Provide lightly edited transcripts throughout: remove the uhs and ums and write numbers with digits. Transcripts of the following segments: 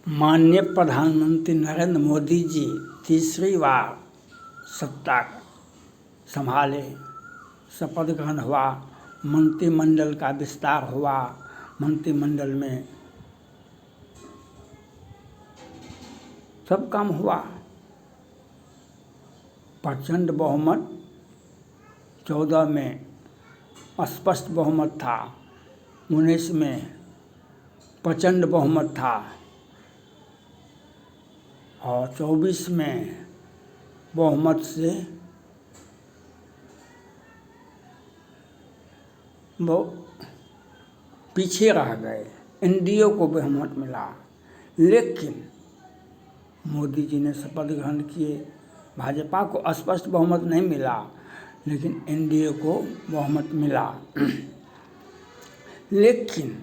माननीय प्रधानमंत्री नरेंद्र मोदी जी तीसरी बार सत्ता संभाले, शपथ ग्रहण हुआ, मंत्रिमंडल का विस्तार हुआ। मंत्रिमंडल में सब काम हुआ। प्रचंड बहुमत 14 में स्पष्ट बहुमत था, 19 में प्रचंड बहुमत था और 24 में बहुमत से वो पीछे रह गए। एनडीए को बहुमत मिला, लेकिन मोदी जी ने शपथ ग्रहण किए। भाजपा को स्पष्ट बहुमत नहीं मिला, लेकिन एनडीए को बहुमत मिला। लेकिन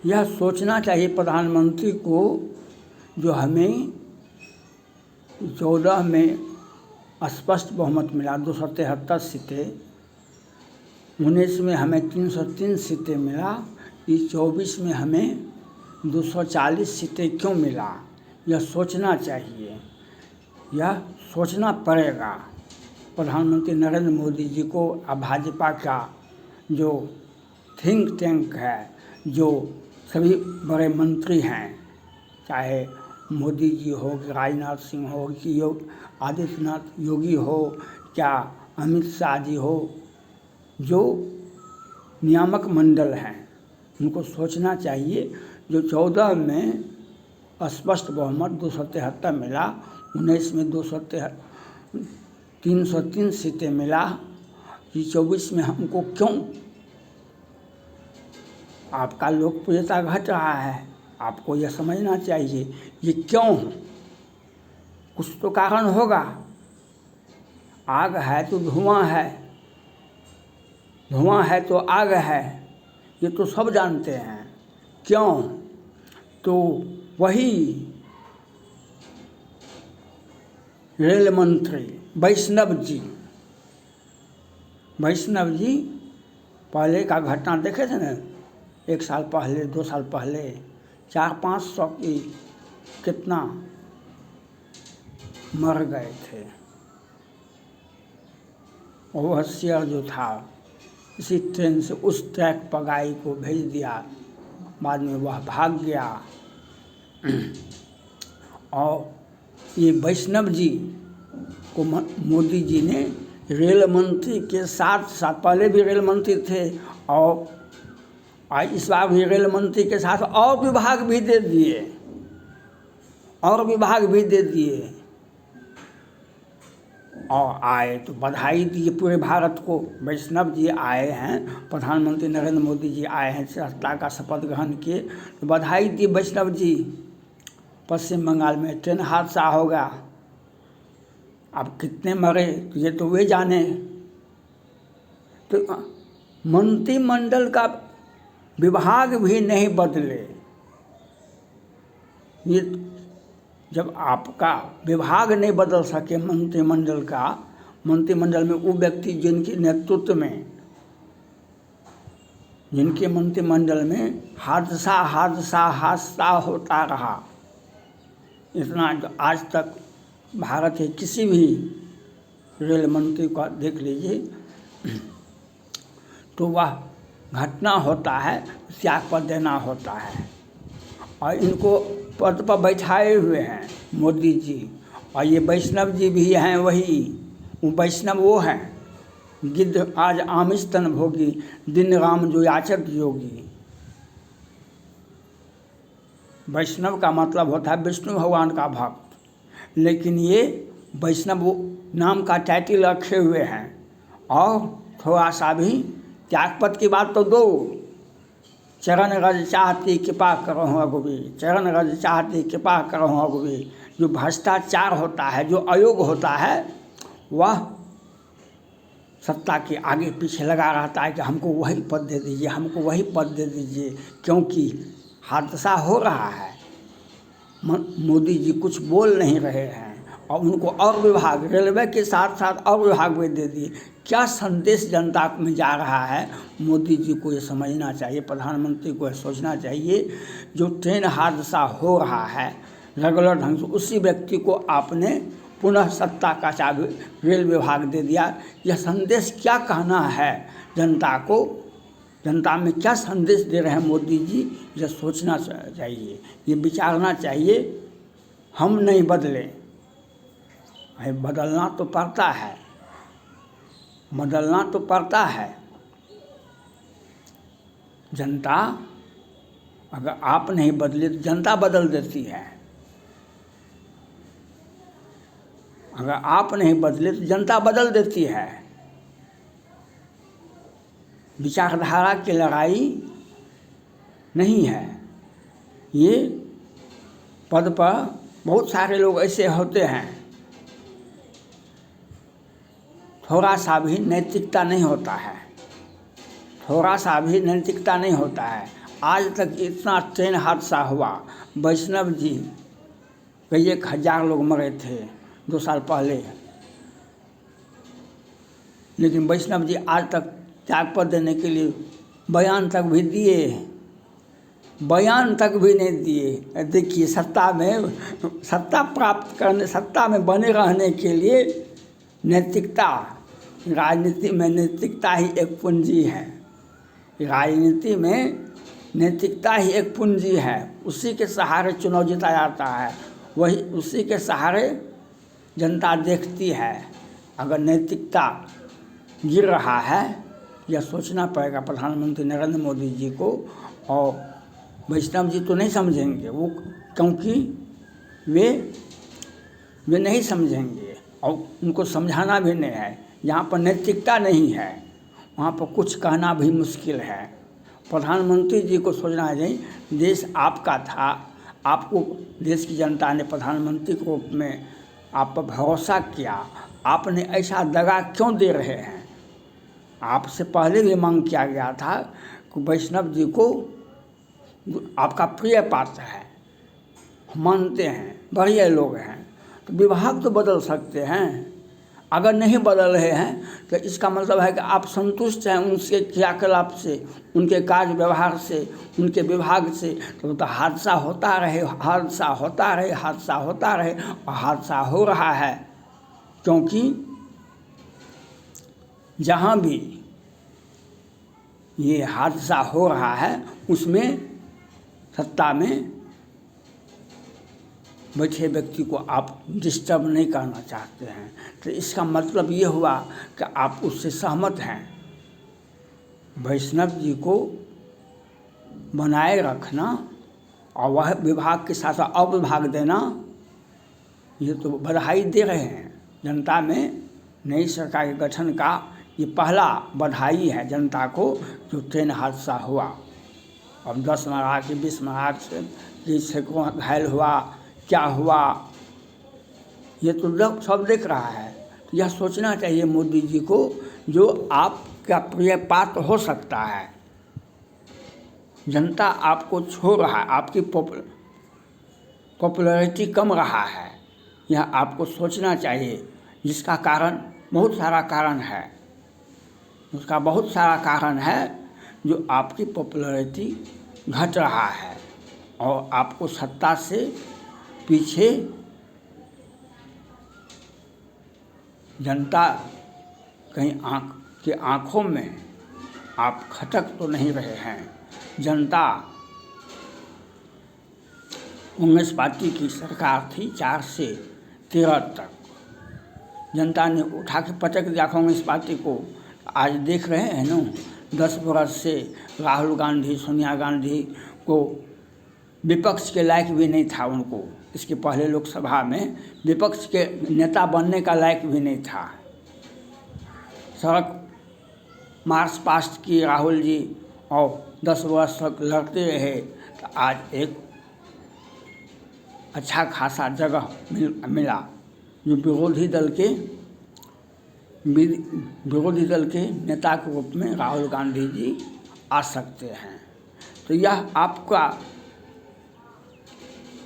यह सोचना चाहिए प्रधानमंत्री को, जो हमें 14 में स्पष्ट बहुमत मिला 273 सीटें, 19 में हमें 303 सीटें मिला, इस 24 में हमें 240 सीटें क्यों मिला? यह सोचना चाहिए, यह सोचना पड़ेगा प्रधानमंत्री नरेंद्र मोदी जी को। अब भाजपा का जो थिंक टैंक है, जो सभी बड़े मंत्री हैं, चाहे मोदी जी हो, राजनाथ सिंह हो, कि आदित्यनाथ योगी हो, क्या अमित शाह जी हो, जो नियामक मंडल हैं, उनको सोचना चाहिए। जो 14 में स्पष्ट बहुमत 273 मिला, 19 में 303 सीटें मिला, ये 24 में हमको क्यों? आपका लोकप्रियता घट रहा है, आपको यह समझना चाहिए ये क्यों? कुछ तो कारण होगा। आग है तो धुआं है, धुआं है तो आग है, ये तो सब जानते हैं। क्यों? तो वही रेल मंत्री वैष्णव जी पहले का घटना देखे थे ना, 1 साल पहले, 2 साल पहले 400-500 की कितना मर गए थे। ओवरसियर जो था, इसी ट्रेन से उस ट्रैक पर गाड़ी को भेज दिया, बाद में वह भाग गया। और ये वैष्णव जी को मोदी जी ने रेल मंत्री के साथ साथ, पहले भी रेल मंत्री थे और इस बार भी रेल मंत्री के साथ और विभाग भी दे दिए, और आए तो बधाई दिए पूरे भारत को। वैष्णव जी आए हैं, प्रधानमंत्री नरेंद्र मोदी जी आए हैं, सत्ता का शपथ ग्रहण किए, तो बधाई दी वैष्णव जी। पश्चिम बंगाल में ट्रेन हादसा हो गया, अब कितने मरे ये तो वे जाने। तो मंत्रिमंडल का विभाग भी नहीं बदले। ये जब आपका विभाग नहीं बदल सके मंत्रिमंडल का, मंत्रिमंडल में वो व्यक्ति जिनके नेतृत्व में, जिनके मंत्रिमंडल में हादसा होता रहा, इतना आज तक भारत के किसी भी रेल मंत्री को देख लीजिए, तो वह घटना होता है, त्याग पर देना होता है। और इनको पद पर बैठाए हुए हैं मोदी जी, और ये वैष्णव जी भी हैं, वही वो वैष्णव वो हैं, गिद्ध आज आमिष तन भोगी, दिन राम जो याचक योगी। वैष्णव का मतलब होता है विष्णु भगवान का भक्त, लेकिन ये वैष्णव नाम का टाइटल रखे हुए हैं। और थोड़ा सा भी त्यागपत की बात तो दो, चरण रज चाहती कृपा करो रघुवीर, चरण रज चाहती कृपा करो रघुवीर। जो भ्रष्टाचार होता है, जो अयोग होता है, वह सत्ता के आगे पीछे लगा रहता है कि हमको वही पद दे दीजिए, हमको वही पद दे दीजिए, क्योंकि हादसा हो रहा है। मोदी जी कुछ बोल नहीं रहे हैं और उनको और विभाग, रेलवे के साथ साथ और विभाग भी दे दिए। क्या संदेश जनता में जा रहा है, मोदी जी को ये समझना चाहिए, प्रधानमंत्री को ये सोचना चाहिए। जो ट्रेन हादसा हो रहा है रेगुलर ढंग से, उसी व्यक्ति को आपने पुनः सत्ता का चाबी रेल विभाग दे दिया। यह संदेश क्या कहना है जनता को, जनता में क्या संदेश दे रहे हैं मोदी जी, यह सोचना चाहिए, ये विचारना चाहिए। हम नहीं बदले, बदलना तो पड़ता है, बदलना तो पड़ता है। जनता, अगर आप नहीं बदले तो जनता बदल देती है। अगर आप नहीं बदले तो जनता बदल देती है। विचारधारा की लड़ाई नहीं है। ये पद पर बहुत सारे लोग ऐसे होते हैं, थोड़ा सा भी नैतिकता नहीं होता है, थोड़ा सा भी नैतिकता नहीं होता है। आज तक इतना ट्रेन हादसा हुआ, वैष्णव जी कई 1000 लोग मरे थे 2 साल पहले, लेकिन वैष्णव जी आज तक त्यागपत्र देने के लिए बयान तक भी दिए, बयान तक भी नहीं दिए। देखिए, सत्ता प्राप्त करने, सत्ता में बने रहने के लिए नैतिकता, राजनीति में नैतिकता ही एक पूंजी है। राजनीति में नैतिकता ही एक पूंजी है। उसी के सहारे चुनाव जीता जाता है, वही उसी के सहारे जनता देखती है। अगर नैतिकता गिर रहा है, यह सोचना पड़ेगा प्रधानमंत्री नरेंद्र मोदी जी को। और वैष्णव जी तो नहीं समझेंगे वो, क्योंकि वे नहीं समझेंगे और उनको समझाना भी नहीं है। जहाँ पर नैतिकता नहीं है वहाँ पर कुछ कहना भी मुश्किल है। प्रधानमंत्री जी को सोचना चाहिए, देश आपका था, आपको देश की जनता ने प्रधानमंत्री के रूप में आप पर भरोसा किया, आपने ऐसा दगा क्यों दे रहे हैं। आपसे पहले भी मांग किया गया था कि वैष्णव जी को आपका प्रिय पात्र है, मानते हैं, बढ़िया लोग हैं, तो विभाग तो बदल सकते हैं। अगर नहीं बदल रहे हैं तो इसका मतलब है कि आप संतुष्ट हैं उनके क्रियाकलाप से, उनके कार्य व्यवहार से, उनके विभाग से। तो हादसा होता रहे, हादसा होता रहे, हादसा होता रहे, और हादसा हो रहा है। क्योंकि जहाँ भी ये हादसा हो रहा है उसमें सत्ता में बैठे व्यक्ति को आप डिस्टर्ब नहीं करना चाहते हैं। तो इसका मतलब ये हुआ कि आप उससे सहमत हैं। वैष्णव जी को बनाए रखना और वह विभाग के साथ अविभाग देना, ये तो बधाई दे रहे हैं जनता में। नई सरकार के गठन का ये पहला बधाई है जनता को, जो ट्रेन हादसा हुआ। अब 10 मरा के 20 मरा के सैकड़ों घायल हुआ, क्या हुआ ये तो लोग सब देख रहा है। तो यह सोचना चाहिए मोदी जी को, जो आपका प्रिय पात्र हो सकता है। जनता आपको छोड़ रहा है, आपकी पॉपुलैरिटी कम रहा है, यह आपको सोचना चाहिए। जिसका कारण बहुत सारा कारण है, उसका बहुत सारा कारण है जो आपकी पॉपुलैरिटी घट रहा है और आपको सत्ता से पीछे जनता कहीं आँखों में आप खटक तो नहीं रहे हैं। जनता 19 पार्टी की सरकार थी, 4 से 13 तक जनता ने उठा के पटक दिया कांग्रेस पार्टी को। आज देख रहे हैं ना, 10 वर्ष से राहुल गांधी, सोनिया गांधी को विपक्ष के लायक भी नहीं था उनको। इसके पहले लोकसभा में विपक्ष के नेता बनने का लायक भी नहीं था। सड़क मार्च पास्ट की राहुल जी और 10 वर्ष तक लड़ते रहे, तो आज एक अच्छा खासा जगह मिला जो विरोधी दल के नेता के रूप में राहुल गांधी जी आ सकते हैं। तो यह आपका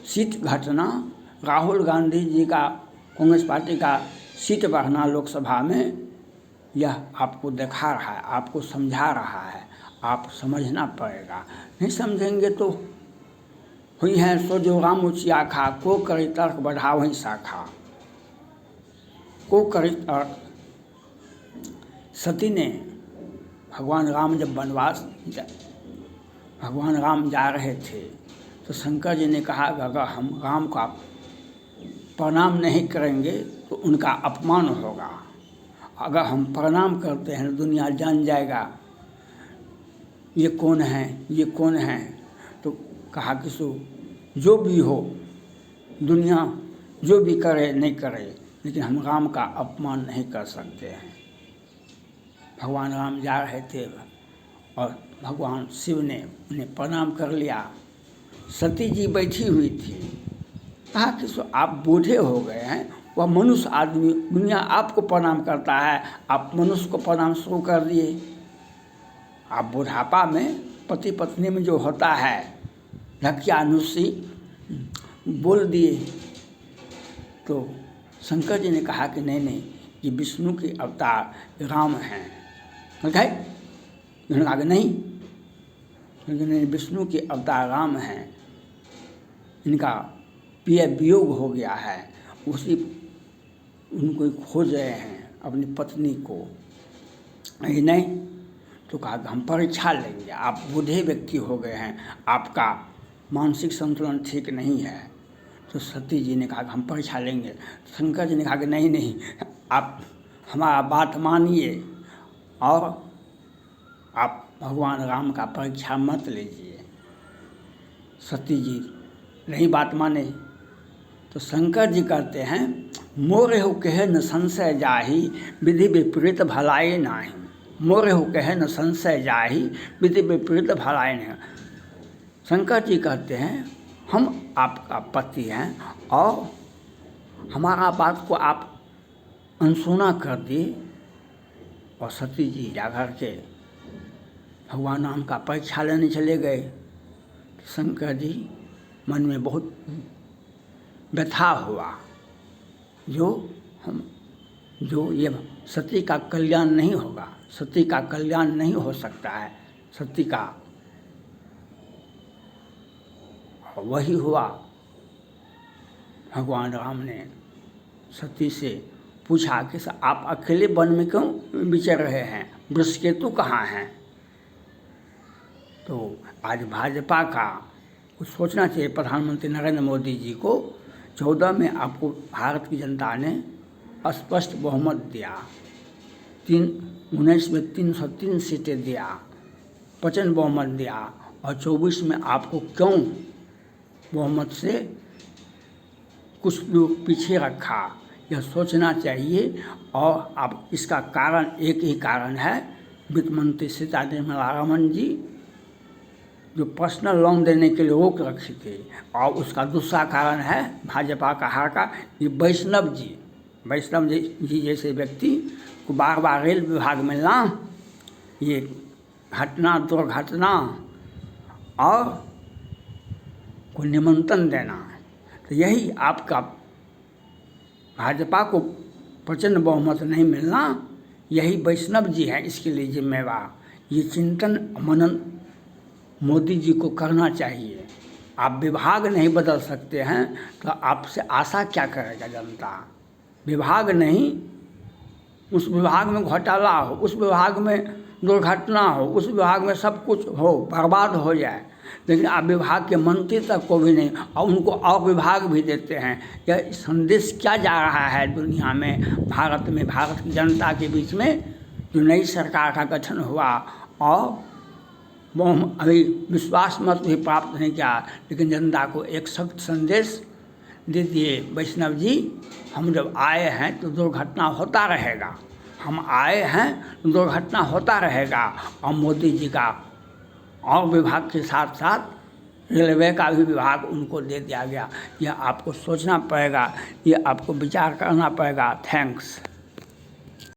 सीट घटना राहुल गांधी जी कांग्रेस पार्टी का सीट बढ़ना लोकसभा में, यह आपको दिखा रहा है, आपको समझा रहा है। आप समझना पड़ेगा, नहीं समझेंगे तो हुई है सो जो राम ऊँची आखा, को करे तर्क बढ़ा वहीं शाखा। को करे तर्क, सती ने भगवान राम जब भगवान राम जा रहे थे तो शंकर जी ने कहा कि अगर हम राम का प्रणाम नहीं करेंगे तो उनका अपमान होगा, अगर हम प्रणाम करते हैं दुनिया जान जाएगा ये कौन है, ये कौन है। तो कहा कि सो जो भी हो, दुनिया जो भी करे नहीं करे, लेकिन हम राम का अपमान नहीं कर सकते हैं। भगवान राम जा रहे थे और भगवान शिव ने उन्हें प्रणाम कर लिया। सती जी बैठी हुई थी, कहा कि सो आप बूढ़े हो गए हैं, वह मनुष्य आदमी, दुनिया आपको प्रणाम करता है, आप मनुष्य को प्रणाम शुरू कर दिए। आप बुढ़ापा में पति पत्नी में जो होता है धक्यानुसी बोल दिए। तो शंकर जी ने कहा कि नहीं, ये विष्णु के अवतार राम हैं। उन्होंने कहा कि नहीं, विष्णु के अवतार राम हैं, इनका प्रिय वियोग हो गया है, उसी उनको खोज रहे हैं अपनी पत्नी को। नहीं तो कहा कि हम परीक्षा लेंगे, आप बूढ़े व्यक्ति हो गए हैं, आपका मानसिक संतुलन ठीक नहीं है। तो सती जी ने कहा कि हम परीक्षा लेंगे। शंकर जी ने कहा कि नहीं, आप हमारा बात मानिए और आप भगवान राम का परीक्षा मत लीजिए। सती जी नहीं बात माने तो शंकर जी कहते हैं, मोरे हो कहे न संशय जाही, विधि विपरीत भलाई नाही। मोरे हो कहे न संशय जाही, विधि विपरीत भलाई नहीं। शंकर जी कहते हैं, हम आपका पति हैं और हमारा बात को आप अनसुना कर दिए। और सती जी जाकर के भगवान राम का परीक्षा लेने चले गए। शंकर जी मन में बहुत व्यथा हुआ, जो ये सती का कल्याण नहीं होगा, सती का कल्याण नहीं हो सकता है, सती का। वही हुआ, भगवान राम ने सती से पूछा कि आप अकेले वन में क्यों विचर रहे हैं, वृषकेतु कहाँ हैं। तो आज भाजपा का कुछ सोचना चाहिए। प्रधानमंत्री नरेंद्र मोदी जी को 14 में आपको भारत की जनता ने स्पष्ट बहुमत दिया, 19 में 303 सीटें दिया, वचन बहुमत दिया, और 24 में आपको क्यों बहुमत से कुछ लोग पीछे रखा, यह सोचना चाहिए। और अब इसका कारण एक ही कारण है, वित्त मंत्री सीतारमण जी जो पर्सनल लोन देने के लिए रोक रखी थी, और उसका दूसरा कारण है भाजपा का हार का। ये वैष्णव जी जैसे व्यक्ति को बार बार रेल विभाग मिलना, ये घटना दुर्घटना और को निमंत्रण देना, तो यही आपका भाजपा को प्रचंड बहुमत नहीं मिलना, यही वैष्णव जी हैं इसके लिए जिम्मेवार। ये चिंतन मनन मोदी जी को करना चाहिए। आप विभाग नहीं बदल सकते हैं तो आपसे आशा क्या करेगा जनता। विभाग नहीं, उस विभाग में घोटाला हो, उस विभाग में दुर्घटना हो, उस विभाग में सब कुछ हो, बर्बाद हो जाए, लेकिन आप विभाग के मंत्री तक को भी नहीं, और उनको और विभाग भी देते हैं। यह संदेश क्या जा रहा है दुनिया में, भारत में, भारत की जनता के बीच में। जो नई सरकार का गठन हुआ और अभी विश्वास मत भी प्राप्त नहीं किया, लेकिन जनता को एक सख्त संदेश दे दिए, वैष्णव जी हम जब आए हैं तो दुर्घटना होता रहेगा, हम आए हैं तो दुर्घटना होता रहेगा। और मोदी जी का और विभाग के साथ साथ रेलवे का भी विभाग उनको दे दिया गया। यह आपको सोचना पड़ेगा, ये आपको विचार करना पड़ेगा। थैंक्स।